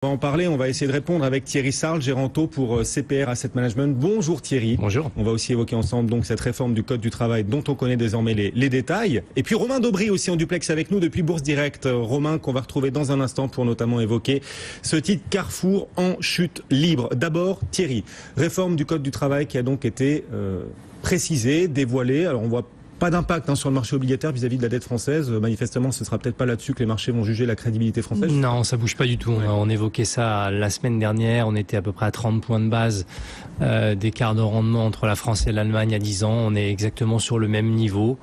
On va en parler, on va essayer de répondre avec Thierry Sarl, gérant taux pour CPR Asset Management. Bonjour Thierry. Bonjour. On va aussi évoquer ensemble donc cette réforme du Code du travail dont on connaît désormais les détails. Et puis Romain Daubry aussi en duplex avec nous depuis Bourse Direct. Romain qu'on va retrouver dans un instant pour notamment évoquer ce titre Carrefour en chute libre. D'abord Thierry, réforme du Code du travail qui a donc été précisée, dévoilée. Alors on voit pas d'impact sur le marché obligataire vis-à-vis de la dette française. Manifestement, ce sera peut-être pas là-dessus que les marchés vont juger la crédibilité française. Non, ça bouge pas du tout. Ouais. On évoquait ça la semaine dernière. On était à peu près à 30 points de base d'écart de rendement entre la France et l'Allemagne à 10 ans. On est exactement sur le même niveau.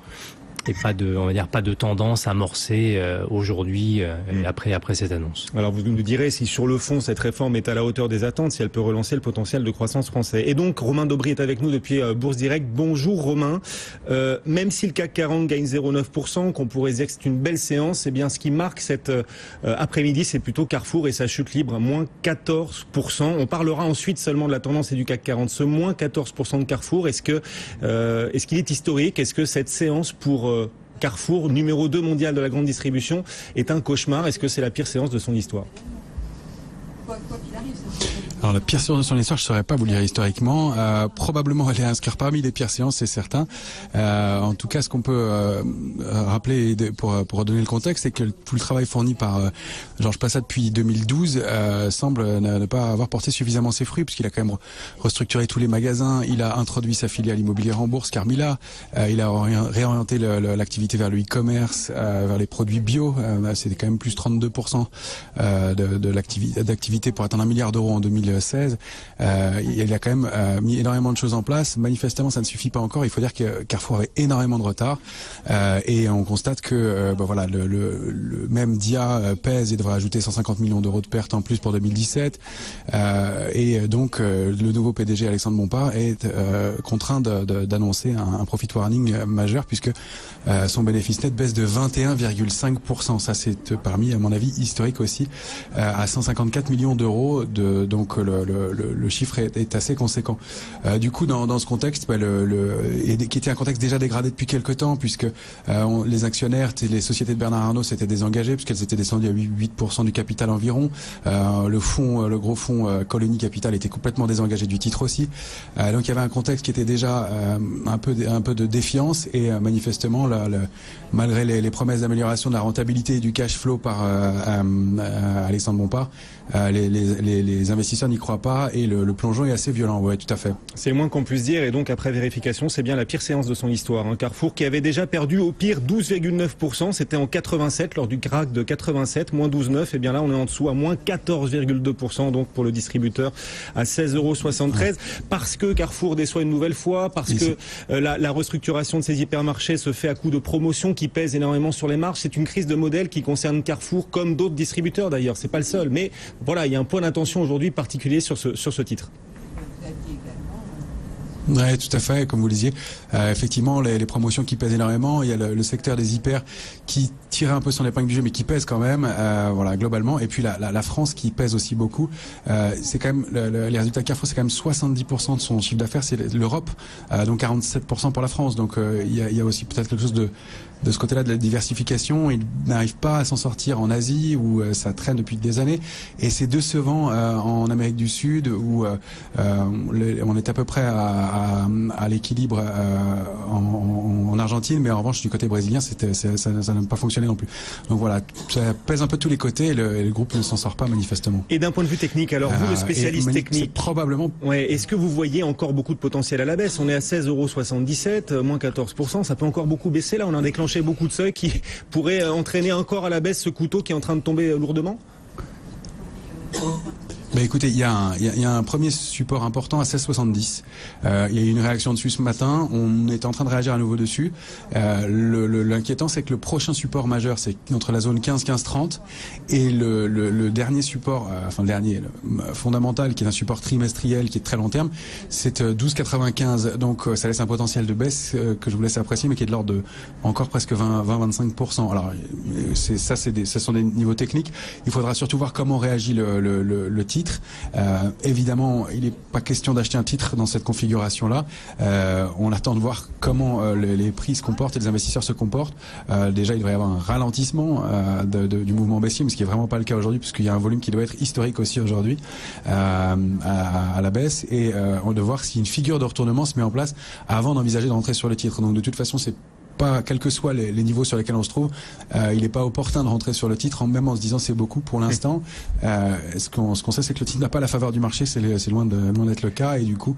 Et pas de tendance amorcée aujourd'hui après cette annonce. Alors vous nous direz si sur le fond cette réforme est à la hauteur des attentes, si elle peut relancer le potentiel de croissance français. Et donc Romain Daubry est avec nous depuis Bourse Direct. Bonjour Romain. Même si le CAC 40 gagne 0,9%, qu'on pourrait dire que c'est une belle séance, eh bien ce qui marque cet après-midi, c'est plutôt Carrefour et sa chute libre, moins 14%. On parlera ensuite seulement de la tendance et du CAC 40. Ce moins 14% de Carrefour, est-ce qu'il est historique? Est-ce que cette séance pour Carrefour, numéro 2 mondial de la grande distribution, est un cauchemar? Est-ce que c'est la pire séance de son histoire? Alors la pire séance de son histoire, je ne saurais pas vous le dire historiquement. Probablement elle est inscrite parmi les pires séances, c'est certain. En tout cas, ce qu'on peut rappeler pour donner le contexte, c'est que tout le travail fourni par Georges Passat depuis 2012 semble ne pas avoir porté suffisamment ses fruits, puisqu'il a quand même restructuré tous les magasins, il a introduit sa filiale immobilière en bourse, Carmila, il a réorienté l'activité vers le e-commerce, vers les produits bio. C'était quand même plus 32% d'activité pour atteindre 1 milliard d'euros en 2016. Il a quand même mis énormément de choses en place. Manifestement, ça ne suffit pas encore. Il faut dire que Carrefour avait énormément de retard et on constate que le même Dia pèse et devrait ajouter 150 millions d'euros de pertes en plus pour 2017. Et donc le nouveau PDG Alexandre Bompard est contraint d'annoncer un profit warning majeur puisque son bénéfice net baisse de 21,5%. Ça c'est parmi, à mon avis, historique aussi, à 154 millions d'euros. Donc le chiffre est assez conséquent. Du coup, dans ce contexte, qui était un contexte déjà dégradé depuis quelques temps, puisque les actionnaires, les sociétés de Bernard Arnault s'étaient désengagées, puisqu'elles étaient descendues à 8% du capital environ. Le gros fonds Colony Capital était complètement désengagé du titre aussi. Donc il y avait un contexte qui était déjà un peu de défiance, et manifestement, malgré les promesses d'amélioration de la rentabilité et du cash flow par Alexandre Bompard, les investisseurs n'y croient pas et le plongeon est assez violent. Ouais, tout à fait. C'est le moins qu'on puisse dire, et donc après vérification, c'est bien la pire séance de son histoire. Carrefour qui avait déjà perdu au pire 12,9%, c'était en 87 lors du krach de 87, moins 12,9, et bien là on est en dessous à moins 14,2% donc pour le distributeur à 16,73 €, parce que Carrefour déçoit une nouvelle fois, parce que la restructuration de ces hypermarchés se fait à coup de promotion qui pèse énormément sur les marges. C'est une crise de modèle qui concerne Carrefour comme d'autres distributeurs d'ailleurs, c'est pas le seul, mais voilà, il y a un point d'attention aujourd'hui particulier sur ce titre. Oui, tout à fait, comme vous le disiez. Effectivement, les promotions qui pèsent énormément. Il y a le secteur des hyper qui tire un peu son épingle du jeu, mais qui pèse quand même, globalement. Et puis la France qui pèse aussi beaucoup. C'est quand même les résultats de Carrefour, c'est quand même 70% de son chiffre d'affaires, c'est l'Europe, donc 47% pour la France. Donc il y a aussi peut-être quelque chose de ce côté-là de la diversification. Il n'arrive pas à s'en sortir en Asie où ça traîne depuis des années, et c'est décevant en Amérique du Sud où on est à peu près à l'équilibre en Argentine, mais en revanche du côté brésilien ça n'a pas fonctionné non plus. Donc voilà, ça pèse un peu de tous les côtés, et le groupe ne s'en sort pas manifestement. Et d'un point de vue technique, alors vous le spécialiste technique, probablement. Ouais, est-ce que vous voyez encore beaucoup de potentiel à la baisse? On est à 16,77 €, moins 14%, ça peut encore beaucoup baisser là. On a déclenché beaucoup de seuils qui pourraient entraîner encore à la baisse ce couteau qui est en train de tomber lourdement. Écoutez, il y a un premier support important à 16,70. Il y a eu une réaction dessus ce matin. On est en train de réagir à nouveau dessus. L'inquiétant, c'est que le prochain support majeur, c'est entre la zone 15-15-30 et le dernier support, fondamental, qui est un support trimestriel, qui est de très long terme, c'est 12,95. Donc ça laisse un potentiel de baisse que je vous laisse apprécier, mais qui est de l'ordre de encore presque 20-25%. Alors ce sont des niveaux techniques. Il faudra surtout voir comment réagit le titre. titre. Évidemment, il n'est pas question d'acheter un titre dans cette configuration-là. On attend de voir comment les prix se comportent et les investisseurs se comportent. Déjà, il devrait y avoir un ralentissement du mouvement baissier, mais ce qui est vraiment pas le cas aujourd'hui, puisqu'il y a un volume qui doit être historique aussi aujourd'hui à la baisse, et on doit voir si une figure de retournement se met en place avant d'envisager de rentrer sur le titre. Donc de toute façon, c'est pas, quels que soient les niveaux sur lesquels on se trouve, il n'est pas opportun de rentrer sur le titre, même en se disant c'est beaucoup pour l'instant. Ce qu'on sait, c'est que le titre n'a pas la faveur du marché, c'est loin d'être le cas, et du coup,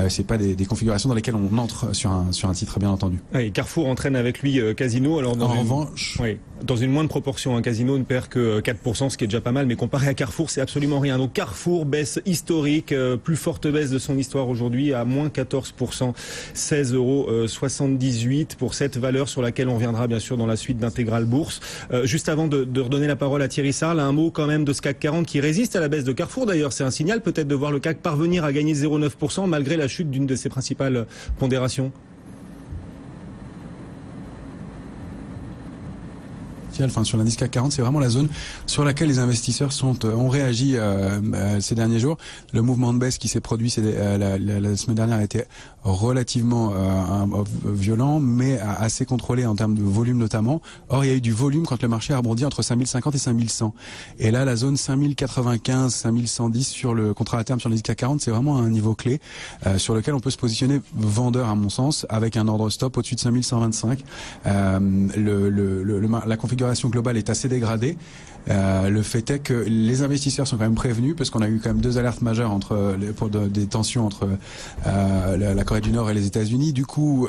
c'est pas des configurations dans lesquelles on entre sur un titre, bien entendu. Et Carrefour entraîne avec lui Casino. Alors en revanche, dans une moindre proportion, un Casino ne perd que 4%, ce qui est déjà pas mal, mais comparé à Carrefour, c'est absolument rien. Donc Carrefour, baisse historique, plus forte baisse de son histoire aujourd'hui, à moins 14%, 16,78 € pour cette valeur sur laquelle on reviendra bien sûr dans la suite d'Intégral Bourse. Juste avant de redonner la parole à Thierry Sarl, un mot quand même de ce CAC 40 qui résiste à la baisse de Carrefour. D'ailleurs, c'est un signal peut-être de voir le CAC parvenir à gagner 0,9% malgré la chute d'une de ses principales pondérations. Enfin, sur l'indice CAC 40, c'est vraiment la zone sur laquelle les investisseurs ont réagi ces derniers jours. Le mouvement de baisse qui s'est produit la semaine dernière a été relativement violent, mais assez contrôlé en termes de volume notamment. Or, il y a eu du volume quand le marché a rebondi entre 5050 et 5100. Et là, la zone 5095, 5110 sur le contrat à terme sur l'indice CAC 40, c'est vraiment un niveau clé sur lequel on peut se positionner vendeur, à mon sens, avec un ordre stop au-dessus de 5125. La configuration globale est assez dégradée. Le fait est que les investisseurs sont quand même prévenus, parce qu'on a eu quand même 2 alertes majeures pour des tensions entre la Corée du Nord et les États-Unis. Du coup,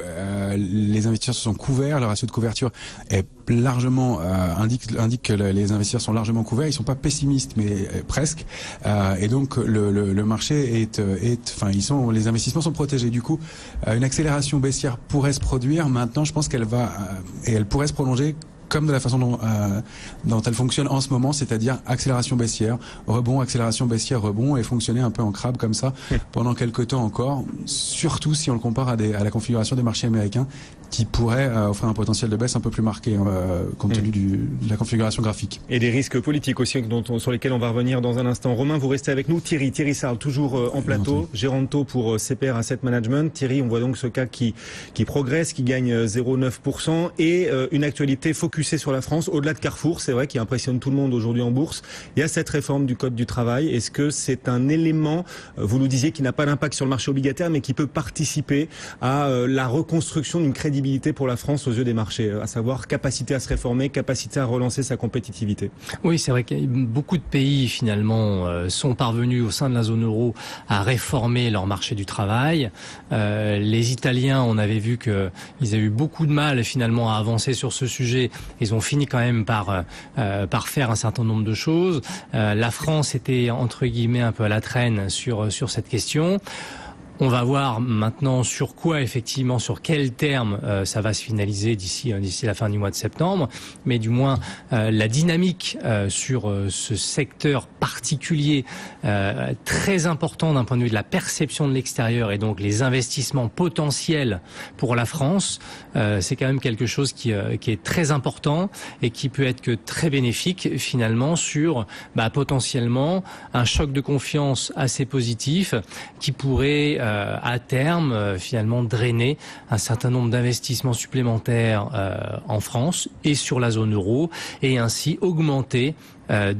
les investisseurs se sont couverts. Le ratio de couverture est largement indique que les investisseurs sont largement couverts. Ils sont pas pessimistes, mais presque. Et donc le marché les investissements sont protégés. Du coup, une accélération baissière pourrait se produire. Maintenant, je pense qu'elle pourrait se prolonger comme de la façon dont elle fonctionne en ce moment, c'est-à-dire accélération baissière, rebond, accélération baissière, rebond, et fonctionner un peu en crabe comme ça pendant quelques temps encore, surtout si on le compare à la configuration des marchés américains qui pourrait offrir un potentiel de baisse un peu plus marqué compte tenu de la configuration graphique. Et des risques politiques aussi sur lesquels on va revenir dans un instant. Romain, vous restez avec nous. Thierry Sarl, toujours en plateau, gérant de taux pour CPR Asset Management. Thierry, on voit donc ce CAC qui progresse, qui gagne 0,9% et une actualité focusée sur la France, au-delà de Carrefour, c'est vrai, qui impressionne tout le monde aujourd'hui en bourse. Il y a cette réforme du Code du travail. Est-ce que c'est un élément, vous nous disiez, qui n'a pas d'impact sur le marché obligataire, mais qui peut participer à la reconstruction d'une crédibilité pour la France aux yeux des marchés, à savoir capacité à se réformer, capacité à relancer sa compétitivité? Oui, c'est vrai que beaucoup de pays finalement sont parvenus au sein de la zone euro à réformer leur marché du travail. Les Italiens, on avait vu qu'ils avaient eu beaucoup de mal finalement à avancer sur ce sujet. Ils ont fini quand même par faire un certain nombre de choses. La France était entre guillemets un peu à la traîne sur cette question. On va voir maintenant sur quel terme ça va se finaliser d'ici la fin du mois de septembre. Mais du moins, la dynamique sur ce secteur particulier, très important d'un point de vue de la perception de l'extérieur et donc les investissements potentiels pour la France, c'est quand même quelque chose qui est très important et qui peut être que très bénéfique finalement sur potentiellement un choc de confiance assez positif qui pourrait à terme finalement drainer un certain nombre d'investissements supplémentaires en France et sur la zone euro, et ainsi augmenter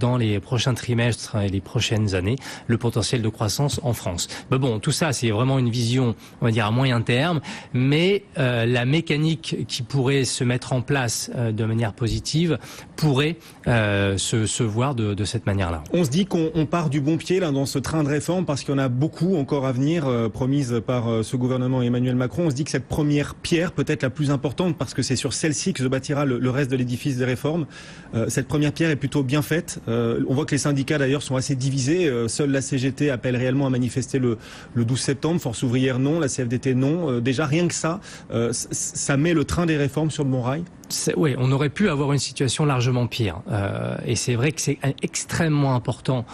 dans les prochains trimestres et les prochaines années le potentiel de croissance en France. Mais bon, tout ça, c'est vraiment une vision, on va dire, à moyen terme, mais la mécanique qui pourrait se mettre en place de manière positive pourrait se voir de cette manière-là. On se dit qu'on part du bon pied là dans ce train de réforme, parce qu'il y en a beaucoup encore à venir, promises par ce gouvernement Emmanuel Macron. On se dit que cette première pierre peut être la plus importante, parce que c'est sur celle-ci que se bâtira le reste de l'édifice des réformes. Cette première pierre est plutôt bien faite. On voit que les syndicats d'ailleurs sont assez divisés. Seule la CGT appelle réellement à manifester le 12 septembre. Force ouvrière non, la CFDT non. Déjà rien que ça met le train des réformes sur le bon rail. Oui, on aurait pu avoir une situation largement pire. Et c'est vrai que c'est extrêmement important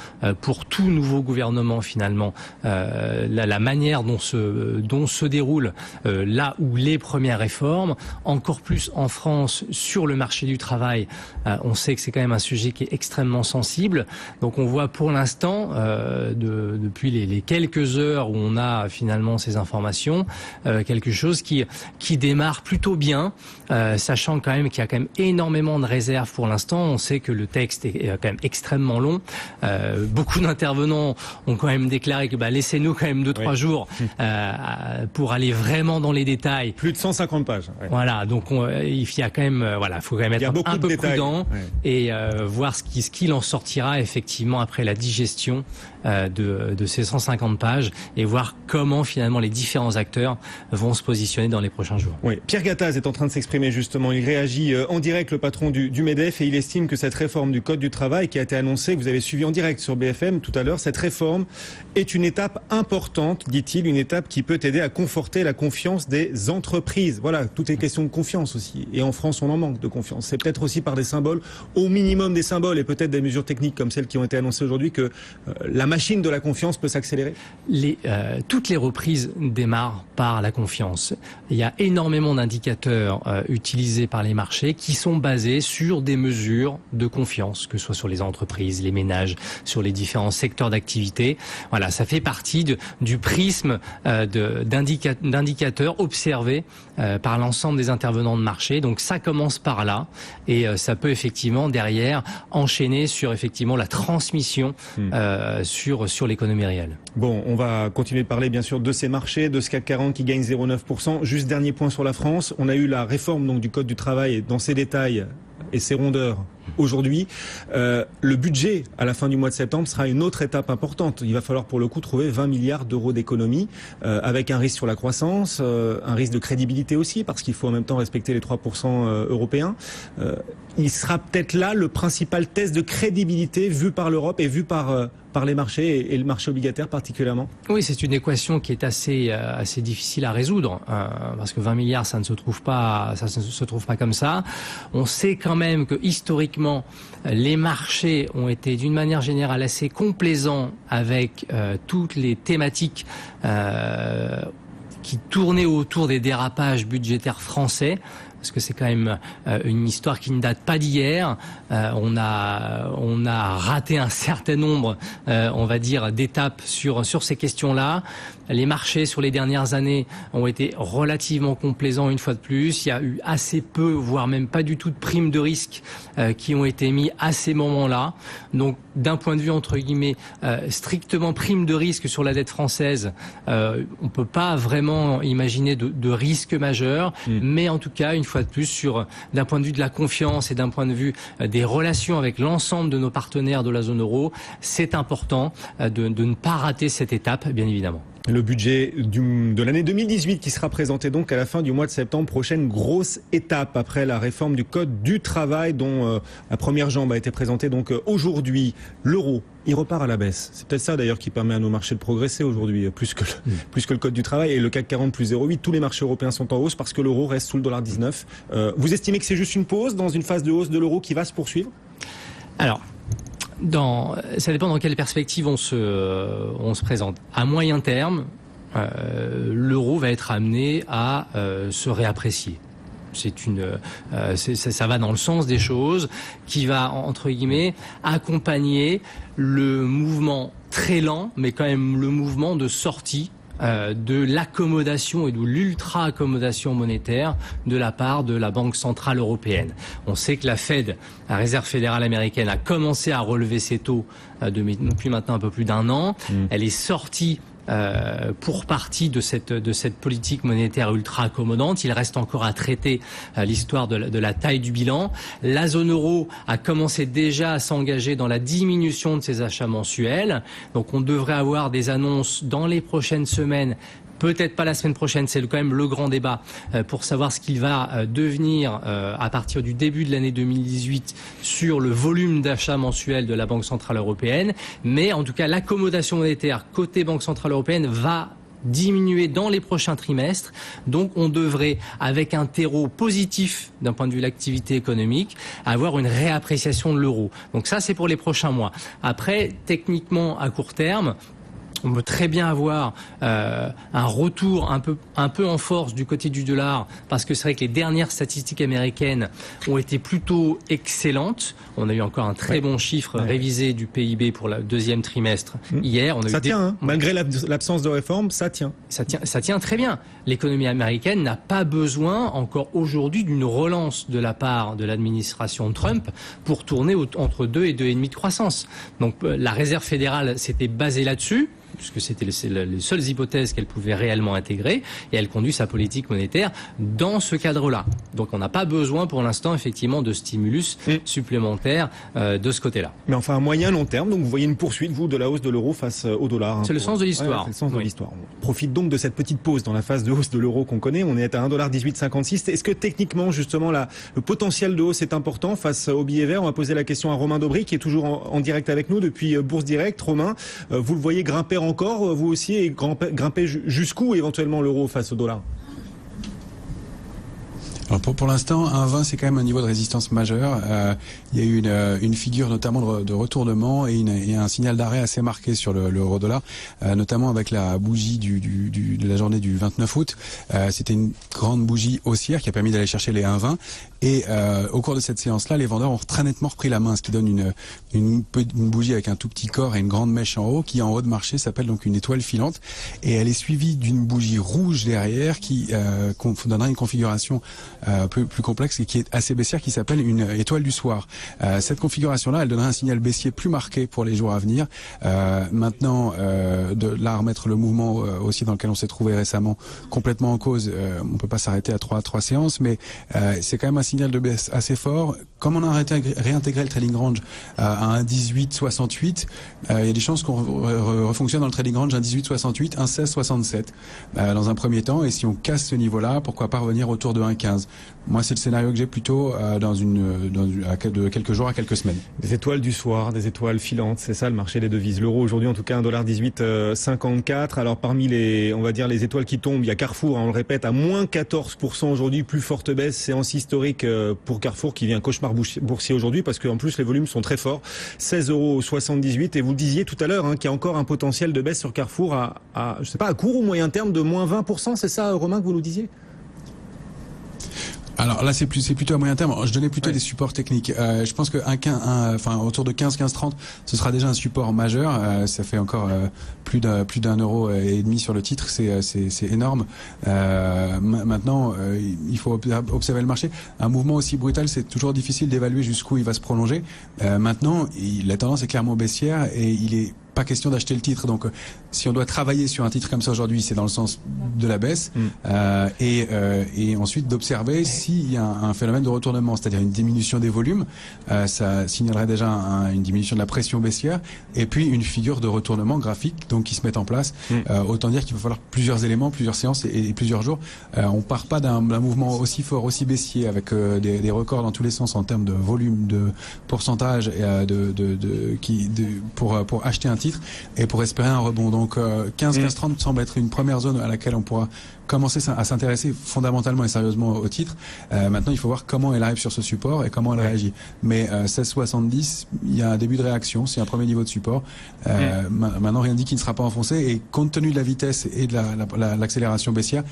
pour tout nouveau gouvernement finalement la manière dont se déroulent là où les premières réformes, encore plus en France sur le marché du travail. On sait que c'est quand même un sujet qui est extrêmement sensible. Donc on voit pour l'instant, depuis les quelques heures où on a finalement ces informations, quelque chose qui démarre plutôt bien, sachant quand même qu'il y a quand même énormément de réserves pour l'instant. On sait que le texte est quand même extrêmement long. Beaucoup d'intervenants ont quand même déclaré que laissez-nous quand même 2-3 jours pour aller vraiment dans les détails. Plus de 150 pages. Ouais. Voilà, donc il y a quand même faut quand même être un peu prudent et voir ce qu'il en sortira effectivement après la digestion de ces 150 pages et voir comment finalement les différents acteurs vont se positionner dans les prochains jours. Oui, Pierre Gattaz est en train de s'exprimer justement. Il réagit en direct, le patron du MEDEF, et il estime que cette réforme du Code du travail qui a été annoncée, que vous avez suivi en direct sur BFM tout à l'heure, cette réforme est une étape importante, dit-il, une étape qui peut aider à conforter la confiance des entreprises. Voilà, tout est question de confiance aussi. Et en France, on en manque de confiance. C'est peut-être aussi par des symboles, au minimum des symboles, et peut-être des mesures techniques comme celles qui ont été annoncées aujourd'hui, que la machine de la confiance peut s'accélérer. Toutes les reprises démarrent par la confiance. Il y a énormément d'indicateurs utilisés par les marchés qui sont basés sur des mesures de confiance, que ce soit sur les entreprises, les ménages, sur les différents secteurs d'activité. Voilà, ça fait partie du prisme d'indicateurs observés par l'ensemble des intervenants de marché. Donc ça commence par là et ça peut effectivement derrière enchaîner sur effectivement la transmission sur l'économie réelle. Bon, on va continuer de parler bien sûr de ces marchés, de ce CAC 40 qui gagne 0,9%. Juste dernier point sur la France, on a eu la réforme donc du Code du travail dans ses détails et ses rondeurs aujourd'hui. Le budget à la fin du mois de septembre sera une autre étape importante. Il va falloir pour le coup trouver 20 milliards d'euros d'économies avec un risque sur la croissance, un risque de crédibilité aussi parce qu'il faut en même temps respecter les 3% européens. Il sera peut-être là le principal test de crédibilité vu par l'Europe et vu par les marchés et le marché obligataire particulièrement. Oui, c'est une équation qui est assez difficile à résoudre parce que 20 milliards ça ne se trouve pas comme ça. On sait quand même que historiquement les marchés ont été d'une manière générale assez complaisants avec toutes les thématiques qui tournaient autour des dérapages budgétaires français. Parce que c'est quand même une histoire qui ne date pas d'hier. On a raté un certain nombre, on va dire, d'étapes sur ces questions-là. Les marchés sur les dernières années ont été relativement complaisants une fois de plus. Il y a eu assez peu, voire même pas du tout de primes de risque qui ont été mis à ces moments-là. Donc d'un point de vue entre guillemets strictement prime de risque sur la dette française, on peut pas vraiment imaginer de risque majeur. Mais en tout cas, une fois de plus, d'un point de vue de la confiance et d'un point de vue des relations avec l'ensemble de nos partenaires de la zone euro, c'est important de ne pas rater cette étape, bien évidemment. Le budget de l'année 2018 qui sera présenté donc à la fin du mois de septembre. Prochaine grosse étape après la réforme du Code du travail dont la première jambe a été présentée donc aujourd'hui. L'euro, il repart à la baisse. C'est peut-être ça d'ailleurs qui permet à nos marchés de progresser aujourd'hui, plus que le Code du travail. Et le CAC 40 plus 0,8, tous les marchés européens sont en hausse parce que l'euro reste sous le $19. Vous estimez que c'est juste une pause dans une phase de hausse de l'euro qui va se poursuivre ? Alors, ça dépend dans quelle perspective on se présente. À moyen terme, l'euro va être amené à se réapprécier. Ça va dans le sens des choses qui va, entre guillemets, accompagner le mouvement très lent, mais quand même le mouvement de sortie de l'accommodation et de l'ultra-accommodation monétaire de la part de la Banque Centrale Européenne. On sait que la Fed, la Réserve Fédérale Américaine, a commencé à relever ses taux depuis maintenant un peu plus d'un an. Elle est sortie pour partie de cette politique monétaire ultra accommodante. Il reste encore à traiter l'histoire de la taille du bilan. La zone euro a commencé déjà à s'engager dans la diminution de ses achats mensuels. Donc on devrait avoir des annonces dans les prochaines semaines. Peut-être pas la semaine prochaine, c'est quand même le grand débat pour savoir ce qu'il va devenir à partir du début de l'année 2018 sur le volume d'achat mensuel de la Banque Centrale Européenne. Mais en tout cas, l'accommodation monétaire côté Banque Centrale Européenne va diminuer dans les prochains trimestres. Donc on devrait, avec un terreau positif d'un point de vue de l'activité économique, avoir une réappréciation de l'euro. Donc ça, c'est pour les prochains mois. Après, techniquement, à court terme, on peut très bien avoir un retour un peu en force du côté du dollar, parce que c'est vrai que les dernières statistiques américaines ont été plutôt excellentes. On a eu encore un très bon chiffre révisé du PIB pour le deuxième trimestre hier. Ça tient, malgré l'absence de réforme, ça tient. Ça tient très bien. L'économie américaine n'a pas besoin encore aujourd'hui d'une relance de la part de l'administration Trump pour tourner entre 2 et 2,5 de croissance. Donc la Réserve fédérale s'était basée là-dessus, puisque c'était les seules hypothèses qu'elle pouvait réellement intégrer, et elle conduit sa politique monétaire dans ce cadre-là. Donc on n'a pas besoin pour l'instant effectivement de stimulus supplémentaires de ce côté-là. Mais enfin à moyen long terme, donc vous voyez une poursuite, vous, de la hausse de l'euro face au dollar. C'est le sens de l'histoire. C'est le sens de l'histoire. On profite donc de cette petite pause dans la phase de hausse de l'euro qu'on connaît. On est à 1,1856 $. Est-ce que techniquement, justement, le potentiel de hausse est important face au billet vert? On va poser la question à Romain Daubry, qui est toujours en direct avec nous depuis Bourse Direct. Romain, vous le voyez grimper encore, vous aussi, et grimper jusqu'où éventuellement l'euro face au dollar? Alors pour l'instant, 1,20 c'est quand même un niveau de résistance majeur. Il y a eu une figure notamment de retournement et un signal d'arrêt assez marqué sur l'euro-dollar, notamment avec la bougie de la journée du 29 août. C'était une grande bougie haussière qui a permis d'aller chercher les 1,20. Et au cours de cette séance-là, les vendeurs ont très nettement repris la main, ce qui donne une bougie avec un tout petit corps et une grande mèche en haut, qui en haut de marché s'appelle donc une étoile filante. Et elle est suivie d'une bougie rouge derrière qui donnera une configuration plus complexe et qui est assez baissière, qui s'appelle une étoile du soir. Cette configuration-là, elle donnera un signal baissier plus marqué pour les jours à venir. Maintenant, de là remettre le mouvement aussi dans lequel on s'est trouvé récemment complètement en cause, on peut pas s'arrêter à trois séances, mais c'est quand même un signal de baisse assez fort. Comme on a réintégré le trading range à 1,1868, il y a des chances qu'on refonctionne dans le trading range 1,1868, 1,1667 dans un premier temps. Et si on casse ce niveau-là, pourquoi pas revenir autour de 1,15. Moi, c'est le scénario que j'ai plutôt de quelques jours à quelques semaines. Des étoiles du soir, des étoiles filantes, c'est ça le marché des devises. L'euro aujourd'hui, en tout cas, 1,1854. Alors parmi les étoiles qui tombent, il y a Carrefour, on le répète, à moins 14% aujourd'hui, plus forte baisse, séance historique pour Carrefour qui vit un cauchemar boursier aujourd'hui, parce qu'en plus les volumes sont très forts. 16,78 €. Et vous le disiez tout à l'heure, qu'il y a encore un potentiel de baisse sur Carrefour à court ou moyen terme de moins 20%, c'est ça, Romain, que vous nous disiez? Alors là, c'est plutôt à moyen terme. Je donnais plutôt des supports techniques. Je pense que autour de 15,30, ce sera déjà un support majeur. Ça fait encore plus d'un euro et demi sur le titre. C'est énorme. Maintenant, il faut observer le marché. Un mouvement aussi brutal, c'est toujours difficile d'évaluer jusqu'où il va se prolonger. Maintenant, la tendance est clairement baissière et il est pas question d'acheter le titre. Donc, si on doit travailler sur un titre comme ça aujourd'hui, c'est dans le sens de la baisse. Et ensuite d'observer s'il y a un phénomène de retournement, c'est-à-dire une diminution des volumes. Ça signalerait déjà une diminution de la pression baissière et puis une figure de retournement graphique donc qui se met en place. Autant dire qu'il va falloir plusieurs éléments, plusieurs séances et plusieurs jours. On part pas d'un mouvement aussi fort, aussi baissier avec des records dans tous les sens en termes de volume, de pourcentage pour acheter un titre et pour espérer un rebond. Donc 15-15-30 semble être une première zone à laquelle on pourra commencer à s'intéresser fondamentalement et sérieusement au titre. Maintenant, il faut voir comment elle arrive sur ce support et comment elle réagit. Mais 16,70, il y a un début de réaction, c'est un premier niveau de support. Maintenant, rien ne dit qu'il ne sera pas enfoncé et compte tenu de la vitesse et de l'accélération baissière,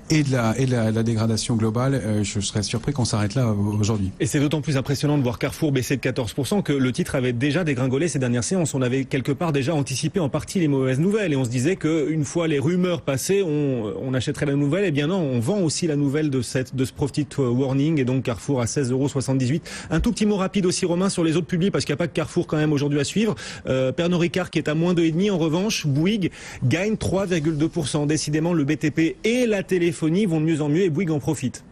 et de la dégradation globale, je serais surpris qu'on s'arrête là aujourd'hui. Et c'est d'autant plus impressionnant de voir Carrefour baisser de 14% que le titre avait déjà dégringolé ces dernières séances. On avait quelque part déjà anticipé en partie les mauvaises nouvelles et on se disait qu'une fois les rumeurs passées, on achèterait la nouvelle. Eh bien non, on vend aussi la nouvelle de ce profit warning et donc Carrefour à 16,78 €. Un tout petit mot rapide aussi, Romain, sur les autres publics, parce qu'il n'y a pas que Carrefour quand même aujourd'hui à suivre. Pernod Ricard qui est à moins 2,5%. En revanche, Bouygues gagne 3,2%. Décidément, le BTP et la téléphonie vont de mieux en mieux et Bouygues en profite.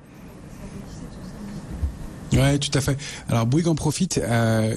Ouais, tout à fait. Alors Bouygues en profite.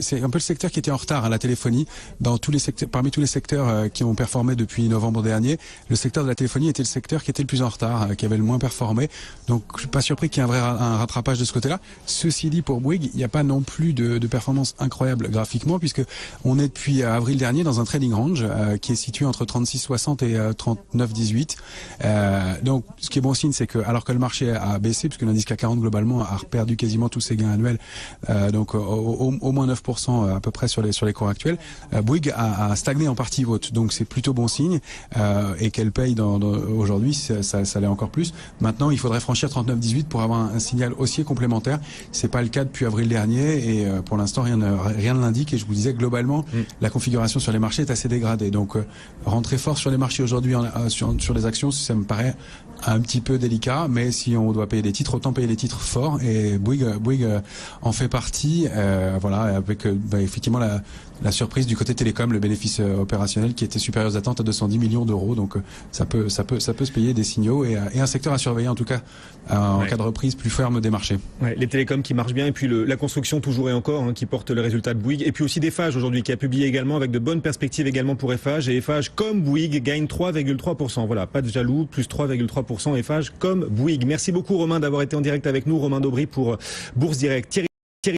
C'est un peu le secteur qui était en retard à la téléphonie. Dans tous les secteurs, parmi tous les secteurs qui ont performé depuis novembre dernier, le secteur de la téléphonie était le secteur qui était le plus en retard, qui avait le moins performé. Donc je suis pas surpris qu'il y ait un rattrapage de ce côté-là. Ceci dit, pour Bouygues, il n'y a pas non plus de performance incroyable graphiquement, puisque on est depuis avril dernier dans un trading range qui est situé entre 36,60 et 39,18. Donc ce qui est bon signe, c'est que alors que le marché a baissé, puisque l'indice CAC 40 globalement a perdu quasiment tous ses gains annuel, donc au moins 9% à peu près sur les cours actuels. Bouygues a stagné en partie haute, donc c'est plutôt bon signe, et qu'elle paye aujourd'hui, ça l'est encore plus. Maintenant, il faudrait franchir 39,18 pour avoir un signal haussier complémentaire. C'est pas le cas depuis avril dernier, et pour l'instant rien ne l'indique. Et je vous disais globalement, la configuration sur les marchés est assez dégradée. Donc rentrer fort sur les marchés aujourd'hui sur les actions, ça me paraît un petit peu délicat, mais si on doit payer des titres, autant payer les titres forts, et Bouygues en fait partie, voilà, avec effectivement la surprise du côté télécom, le bénéfice opérationnel qui était supérieur aux attentes à 210 millions d'euros. Donc ça peut se payer des signaux, et un secteur à surveiller en tout cas en cas de reprise plus ferme des marchés. Ouais, les télécoms qui marchent bien, et puis la construction toujours et encore qui porte le résultat de Bouygues, et puis aussi d'Eiffage aujourd'hui qui a publié également avec de bonnes perspectives également pour Eiffage, et Eiffage comme Bouygues gagne 3,3%. Voilà, pas de jaloux, plus 3,3% Eiffage comme Bouygues. Merci beaucoup Romain d'avoir été en direct avec nous, Romain Daubry pour Bourse Direct. Thierry